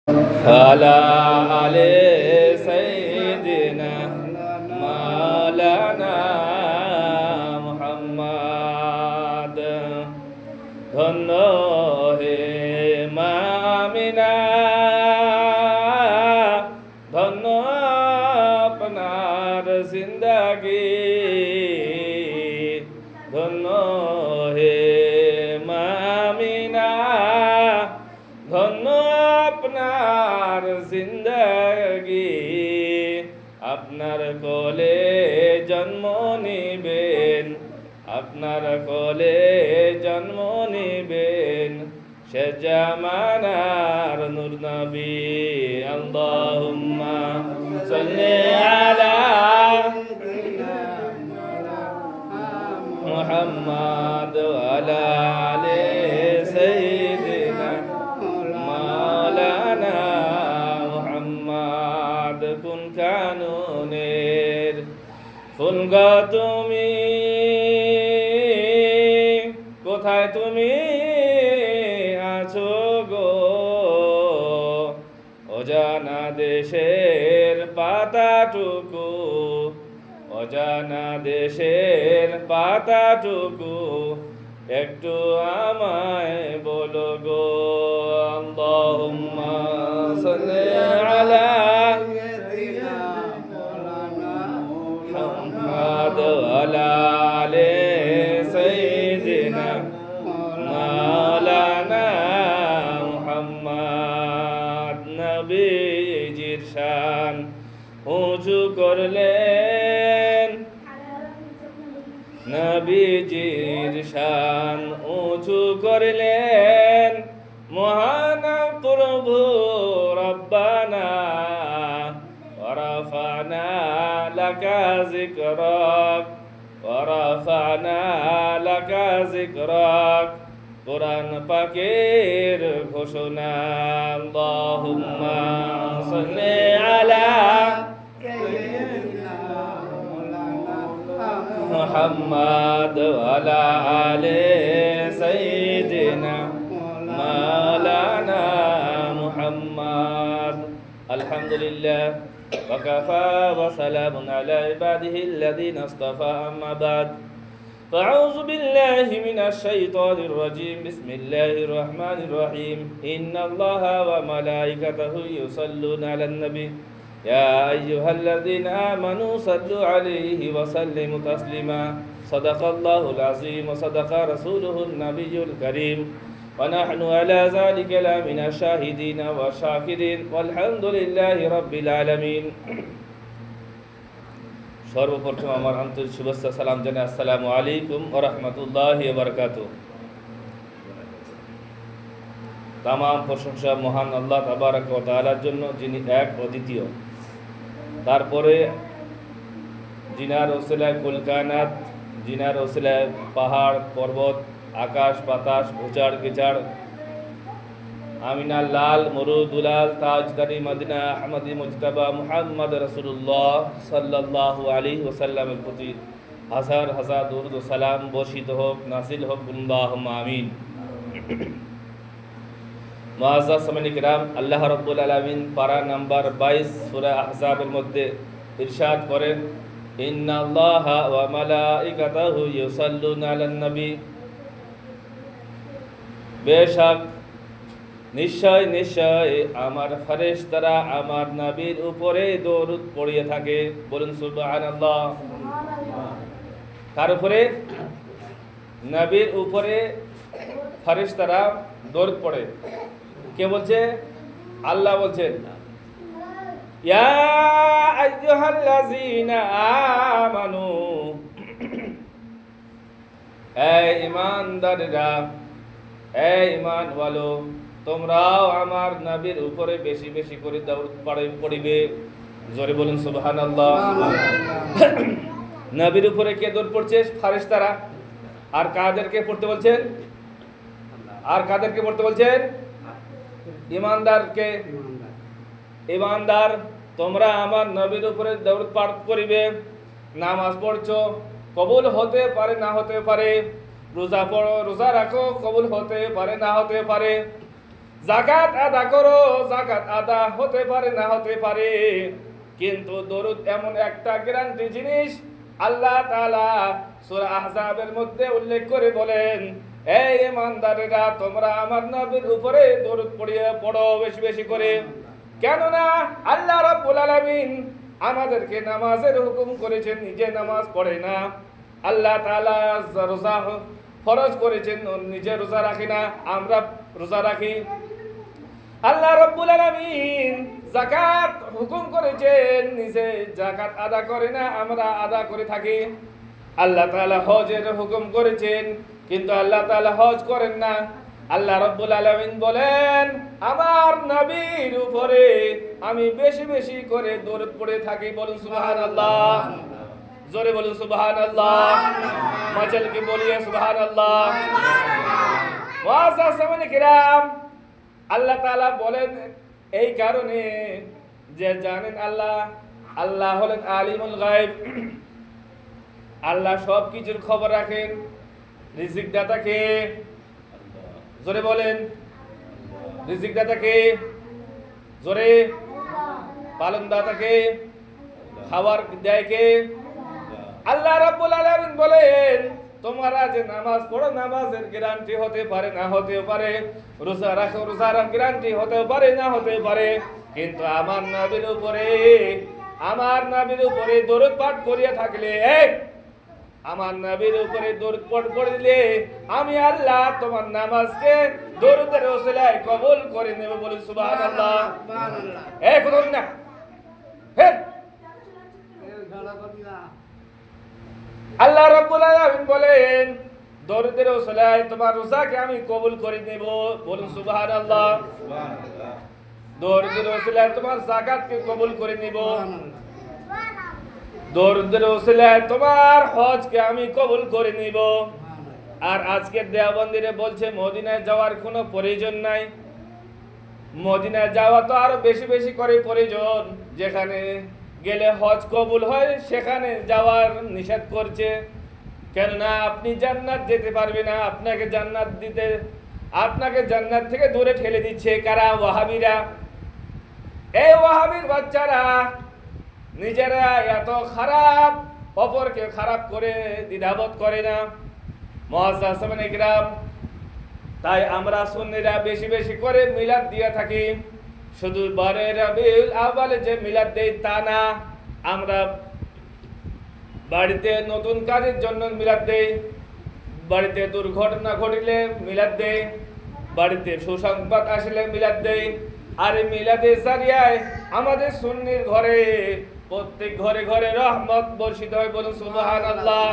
على آل سيدنا مولانا মুহাম্মদ ধন্য হে মা আমিনা ধন্য আপনার জিন্দেগি ধন্য হে মা আমিনা ধন্য আপনার জিন্দেগি আপনার কোলে জন্ম নিবেন আপনার কোলে জন্ম নিবেন সে জামানার নূর নবী আল্লাহুম্মা সাল্লি আলা মুহাম্মাদ ওয়া আলা আলি সাইয়্যিদিনা মাওলানা মুহাম্মাদ কুন কানুনের ফুলগা তুমি কোথায় তুমি আছো গো অজানা দেশের পাতাটুকু অজানা দেশের পাতাটুকু একটু আমায় বলো গো আল্লাহুম্মা সাল্লি আলা মুহাম্মাদ ওয়া আলা আলি সাইয়্যিদিনা মাওলানা মুহাম্মদ নবীজির শান উঁচু করলেন নবীজির শান উঁচু করলেন মহান প্রভু রব্বানা ওয়া রাফা'না লাকা যিকরাক ওয়া রাফা'না লাকা যিকরাক কোরআন পাকের ঘোষণা আল্লাহুম্মা সাল্লি আলা মুহাম্মাদ ওয়া আলা আলি সাইয়্যিদিনা মাওলানা মুহাম্মাদ আলহামদুলিল্লাহ ওয়া কাফা ওয়া সালামুন আলা ইবাদিহিল্লাযীনা ইসতাফা আম্মা বা'দ فأعوذ بالله من الشيطان الرجيم بسم الله الرحمن الرحيم إن الله وملائكته يصلون على النبي يا أيها الذين آمنوا صلوا عليه وسلموا تسليما صدق الله العظيم وصدق رسوله النبي الكريم ونحن على ذلك لمن الشاهدين والشاكرين والحمد لله رب العالمين সর্বপ্রথম আমার আন্তরিক শুভেচ্ছা সালাম জানাই আসসালামু আলাইকুম ওয়া রাহমাতুল্লাহি ওয়া বারাকাতুহু। তামাম প্রশংসা মহান আল্লাহ তাবারক ওয়া তাআলার জন্য, যিনি এক অদ্বিতীয়। তারপরে জিনার ওসিলায় কুল কায়নাত, জিনার ওসিলায় পাহাড় পর্বত আকাশ বাতাস ভুচাড় গিচাড় আমিনা লাল মরু দুলাল তাজদারি মদিনা আহমদি মুজতাবা মুহাম্মদ রাসূলুল্লাহ সাল্লাল্লাহু আলাইহি ওয়াসাল্লামের প্রতি হাজার হাজার দরুদ ও সালাম বর্ষিত হোক, নাসিল হোক, আল্লাহুম্মা আমিন। মুআজ্জাজ সামিন কিরাম, আল্লাহ রাব্বুল আলামিন পারা নাম্বার 22 সূরা আহজাবের মধ্যে ইরশাদ করেন, ইন্নাল্লাহা ওয়া মালাইকাতাহু ইউসাল্লুনা আলান নবী, বেশক নিশ্চয় নিশ্চয় আমার ফেরেশতারা আমার নবীর উপরে দরুদ পড়িয়ে থাকে। বলুন সুবহানাল্লাহ। কার উপরে? নবীর উপরে ফেরেশতারা দরুদ পড়ে। কে বলছে? আল্লাহ বলছেন, ইয়া আইয়ুহাল্লাযীনা আমানু, এই ঈমানদাররা, এই ঈমানওয়ালো, তোমরাও আমার নবীর উপরে বেশি বেশি করে দরুদ পড়িবে। জোরে বলুন সুবহানাল্লাহ। নবীর উপরে কে দরুদ পড়ছে? ফেরেশতারা। আর কাদেরকে পড়তে বলছেন? আর কাদেরকে পড়তে বলছেন? ঈমানদারকে। ঈমানদার, তোমরা আমার নবীর উপরে দরুদ পাঠ করিবে। নামাজ পড়ছো, কবুল হতে পারে না হতে পারে। রোজা পড়ো, রোজা রাখো, কবুল হতে পারে না হতে পারে। যাকাত আদা করো, যাকাত আদা হতে পারে না হতে পারে, কিন্তু দরুদ এমন একটা গ্যারান্টি জিনিস, আল্লাহ তাআলা সূরা আহজাবের মধ্যে উল্লেখ করে বলেন, এই ইমানদারেরা তোমরা আমার নবীর উপরে দরুদ পড়ো বেশি বেশি করে। কেননা আল্লাহ রাব্বুল আলামিন আমাদেরকে নামাজের হুকুম করেছেন, নিজে নামাজ পড়ে না। আল্লাহ তাআলা রোজা ফরজ করেছেন, নিজে রোজা রাখি না, আমরা রোজা রাখি। আল্লাহ রাব্বুল আলামিন যাকাত হুকুম করেছেন, নিজে যাকাত আদা করে না, আমরা আদা করে থাকি। আল্লাহ তাআলা হজের হুকুম করেছেন, কিন্তু আল্লাহ তাআলা হজ করেন না। আল্লাহ রাব্বুল আলামিন বলেন, আমার নবীর উপরে আমি বেশি বেশি করে দরুদ পড়ে থাকি। বলুন সুবহানাল্লাহ, জোরে বলুন সুবহানাল্লাহ, মাচলকে বলিয়ে সুবহানাল্লাহ। মুআজ্জাজ সামিনে কিরাম, আল্লাহ তাআলা বলেন এই কারণে যে জানেন আল্লাহ হলেন আলিমুল গায়ব, আল্লাহ সব কিছুর খবর রাখেন। রিজিক দাতা কে? জোরে বলেন, রিজিক দাতা কে? জোরে। পালন দাতা কে? খাবার দেয় কে? আল্লাহ রাব্বুল আলামিন বলেন, তোমরা যে নামাজ পড়ো, নামাজের গ্যারান্টি হতে পারে না হতেও পারে, রোজা রাখো, রোজার গ্যারান্টি হতেও পারে না হতেও পারে, কিন্তু আমার নবীর উপরে দরুদ পাঠ করিয়া থাকলে, আমার নবীর উপরে দরুদ পাঠ করলে আমি আল্লাহ তোমার নামাজকে দরুদের ওসিলায় কবুল করে নেব। বলি সুবহানাল্লাহ, সুবহানাল্লাহ। কোন না আল্লাহ রাব্বুল আলামিন বলেন, দরুদের ওসিলায় তোমার রোজাকে আমি কবুল করে নেব। বলুন সুবহানাল্লাহ, সুবহানাল্লাহ। দরুদের ওসিলায় তোমার যাকাতকে কবুল করে নেব, দরুদের ওসিলায় তোমার হজকে আমি কবুল করে নেব। আর আজকের দেওবন্দিরে বলছে মদিনায় যাওয়ার কোনো প্রয়োজন নাই। মদিনায় যাওয়া তো আরো বেশি বেশি করে প্রয়োজন, যেখানে গেলে হজ কবুল হয় সেখানে যাওয়ার নিষেধ করছে। কেননা আপনি জান্নাত যেতে পারবে না, আপনাকে জান্নাত থেকে দূরে ঠেলে দিচ্ছে কারা? ওয়াহাবিরা। এই ওয়াহাবির বাচ্চারা নিজেরা এত খারাপ, অপরকে খারাপ করে দ্বিধাবোধ করে না। মুআজ্জাজ সামিনে কিরাম, তাই আমরা সুন্নিরা বেশি বেশি করে মিলাদ দিয়ে থাকি। শুধু 12 রবিউল আউয়ালে যে মিলাদ দেই তা না, আমরা বাড়িতে নতুন কাজের জন্য মিলাদ দেই, বাড়িতে দুর্ঘটনা ঘটলে মিলাদ দেই, বাড়িতে সুসংবাদ আসলে মিলাদ দেই। আর মিলাদের জারিয়ায় আমাদের সুন্নির ঘরে, প্রত্যেক ঘরে ঘরে রহমত বর্ষিত হয়। বলুন সুবহানাল্লাহ।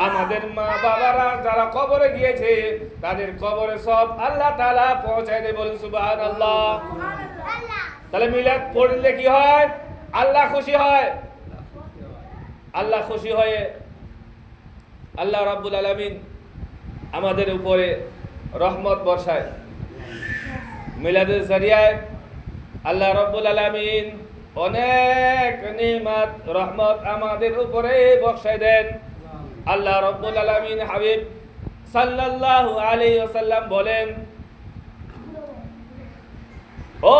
আমাদের মা বাবারা যারা কবরে গিয়েছে তাদের কবরে সব আল্লাহ তাআলা পৌঁছায় দেয়। বলুন সুবহানাল্লাহ। তাহলে মিলাদ পড়লে কি হয়? আল্লাহ খুশি হয়। আল্লাহ খুশি হয়ে আল্লাহ রাব্বুল আলামিন আমাদের উপরে রহমত বর্ষায়। মিলাদের জারিয়ায় আল্লাহ রাব্বুল আলামিন অনেক নিয়ামত রহমত আমাদের উপরে বর্ষায় দেন। আল্লাহ রাব্বুল আলামিন হাবিব সাল্লাল্লাহু আলাইহি ওয়াসাল্লাম বলেন, ও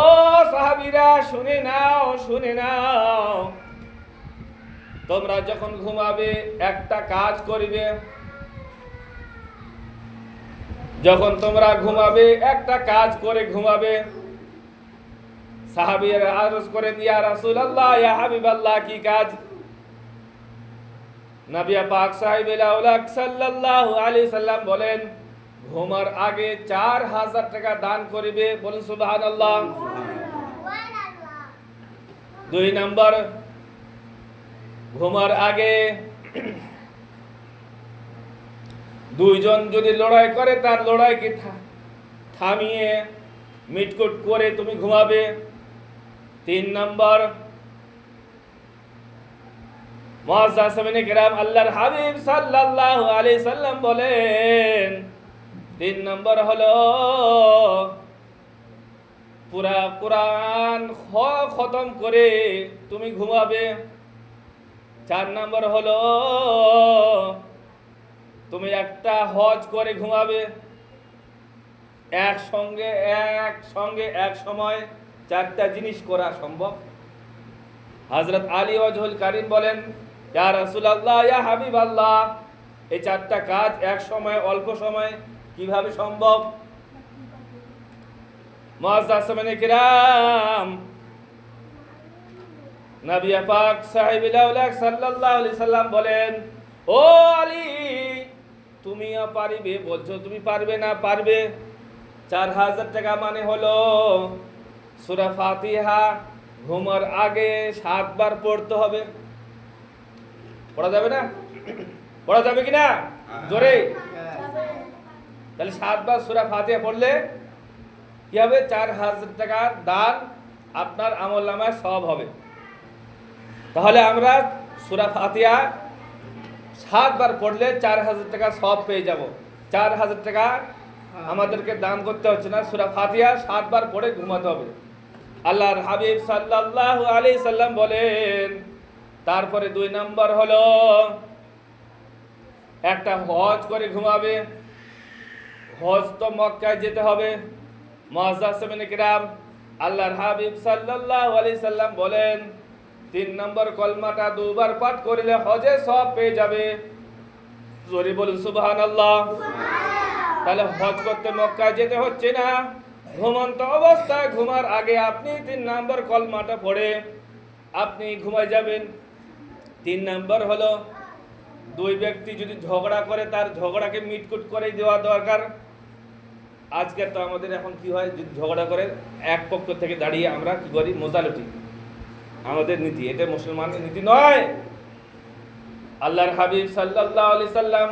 সাহাবীরা শুনে নাও, তোমরা যখন ঘুমাবে একটা কাজ করিবে। যখন তোমরা ঘুমাবে একটা কাজ করে ঘুমাবে। সাহাবীরা আরজ করেন, ইয়া রাসূলুল্লাহ, ইয়া হাবিবাল্লাহ, কি কাজ? নবী পাক সাহেবুল আউলাক সাল্লাল্লাহু আলাইহি সাল্লাম বলেন, ঘুমার আগে 4000 টাকা দান করিবে। বলুন সুবহানাল্লাহ। 2 নাম্বার, ঘুমার আগে দুইজন যদি লড়াই করে তার লড়াইকে থামিয়ে মিটকুট করে তুমি ঘুমাবে। 3 নাম্বার, মুআজ্জাজ সামিনে কিরাম, আল্লাহর হাবিব সাল্লাল্লাহু আলাইহি সাল্লাম বলেন, 3 নাম্বার হলো পুরা কোরআন খতম করে তুমি ঘুমাবে। 4 নাম্বার হলো তুমি একটা হজ করে ঘুমাবে। একসঙ্গে এক সময় চারটা জিনিস করা সম্ভব? হযরত আলী ওয়াজহুল কারীম বলেন, ইয়া রাসূলুল্লাহ, ইয়া হাবিবাল্লাহ, এই চারটা কাজ এক সময়, অল্প সময় কিভাবে সম্ভব? মুআজ্জাজ সাহাবায়ে কিরাম, নবী পাক সাহিবুল আউলাক সাল্লাল্লাহু আলাইহি সাল্লাম বলেন, ও আলী, তুমিও পারবে বলছো, তুমি পারবে না? পারবে। 4000 টাকা মানে হলো সূরা ফাতিহা ঘুমার আগে 7 বার পড়তে হবে। পড়া যাবে না? পড়া যাবে কিনা? জোরে। তাহলে 7 বার সূরা ফাতিহা পড়লে কি হবে? 4000 টাকার দান আপনার আমলনামায় সওয়াব হবে। তাহলে আমরা সূরা ফাতিহা 7 বার পড়লে 4000 টাকা সওয়াব পেয়ে যাব। 4000 টাকা আমাদেরকে দান করতে হচ্ছে না, সূরা ফাতিহা 7 বার পড়ে ঘুমাতে হবে। আল্লাহর হাবিব সাল্লাল্লাহু আলাইহি সাল্লাম বলেন, তারপরে 2 নাম্বার হলো একটা হজ করে ঘুমাবে। হজ তো মক্কায় যেতে হবে। মুআজ্জাজ সাহাবায়ে কিরাম, আল্লাহর হাবিব সাল্লাল্লাহু আলাইহি সাল্লাম বলেন, 3 নম্বর কলমাটা 2 বার পাঠ করলে হজে সওয়াব পেয়ে যাবে। জোরে বলুন সুবহানাল্লাহ। তাহলে হজ করতে মক্কায় যেতে হচ্ছে না, ঘুমন্ত অবস্থায় ঘুমার আগে আপনি 3 নম্বর কলমাটা পড়ে আপনি ঘুমায় যাবেন। 3 নম্বর হলো 2 ব্যক্তি যদি ঝগড়া করে, তার ঝগড়াকে মিটকুট করে দেওয়া দরকার। আজকে তো আমাদের এখন কি হয়, যদি ঝগড়া করে এক পক্ষ থেকে দাঁড়িয়ে আমরা কি করি? মোজালুটি। আমাদের নীতি, এটা মুসলমানের নীতি নয়। আল্লাহর হাবিব সাল্লাল্লাহু আলাইহি সাল্লাম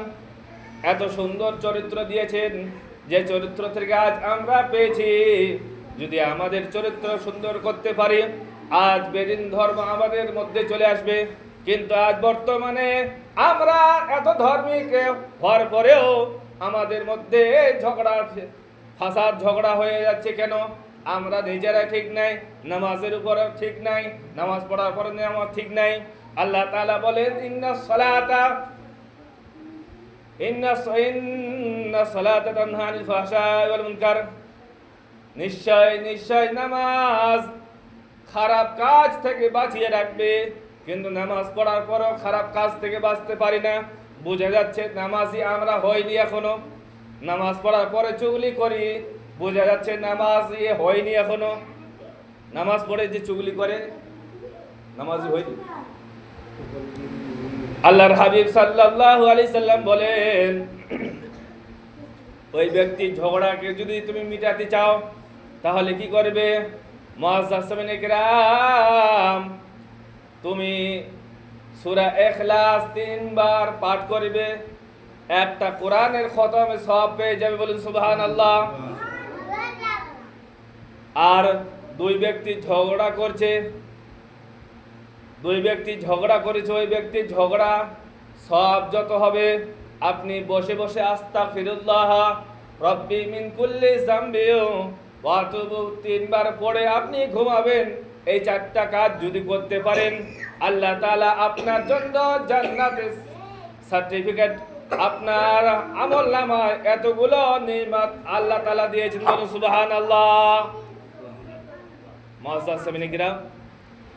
এত সুন্দর চরিত্র দিয়েছেন, যে চরিত্র থেকে আজ আমরা পেয়েছি। যদি আমাদের চরিত্র সুন্দর করতে পারি, আজ বেদিন ধর্ম আমাদের মধ্যে চলে আসবে। কিন্তু আজ বর্তমানে আমরা এত ধার্মিক হওয়ার পরেও আমাদের মধ্যে ঝগড়া ফাসাদ ঝগড়া হয়ে যাচ্ছে কেন? আমরা নিজেরা ঠিক নাই, নামাজের উপর ঠিক নাই, নামাজ পড়ার পরে নামাজ ঠিক নাই। আল্লাহ তাআলা বলেন, ইন্নাস সালাতা তানহা আনিল ফাহশাই ওয়াল মুনকার। নিশ্চয় নামাজ খারাপ কাজ থেকে বাঁচিয়ে রাখবে। কিন্তু নামাজ পড়ার পরও খারাপ কাজ থেকে বাঁচতে পারি না। বুঝা যাচ্ছে নামাজি আমরা হইনি এখনো। নামাজ পড়ার পরে চুগলি করি, বোঝা যাচ্ছে নামাজ হয়নি এখনো। নামাজ পড়ে যে চুগলি করে, নামাজি হয়নি। আল্লাহর হাবিব সাল্লাল্লাহু আলাইহি সাল্লাম বলেন, ওই ব্যক্তির ঝগড়াকে যদি তুমি মিটাতে চাও, তাহলে কি করবে? মুআজ্জাজ সাহাবায়ে কিরাম, তুমি সূরা ইখলাস 3 বার পাঠ করবে, একটা কোরআনের খতমে সওয়াব পেয়ে যাবে। বলুন সুবহানাল্লাহ। আর 2 ব্যক্তি ঝগড়া করেছে, ওই ব্যক্তির ঝগড়া সওয়াব যত হবে, আপনি বসে বসে আস্তাগফিরুল্লাহ রব্বি মিন কুল্লি যামবি ওয়া আতুবু 3 বার পড়ে আপনি ঘুমাবেন। এই 4টা কাজ যদি করতে পারেন, আল্লাহ তাআলা আপনার জন্য জান্নাতের সার্টিফিকেট, আপনার আমলনামায় এতগুলো নিয়ামত আল্লাহ তাআলা দিয়েছেন। বলুন সুবহানাল্লাহ। মুআজ্জাজ সাহাবায়ে কিরাম,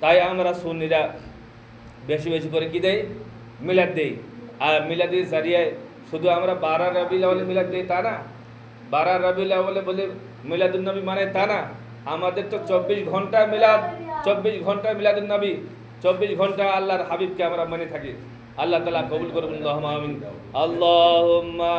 তাই আমরা সুন্নিরা বেশি বেশি করে কি দেই? মিলাদ দেই। আর মিলাদের জারিয়ায় শুধু আমরা 12 রবিউল আউয়ালে মিলাদ দেই তা না, 12 রবিউল আউয়ালে বলে মিলাদুন নবী মানে তা না। আমাদের তো 24 ঘন্টা মিলাদ, 24 ঘন্টা মিলাদুন নবী, 24 ঘন্টা আল্লাহর হাবিবকে আমরা মেনে থাকি। আল্লাহ তাআলা কবুল করুন। আল্লাহুম্মা আমিন। আল্লাহুম্মা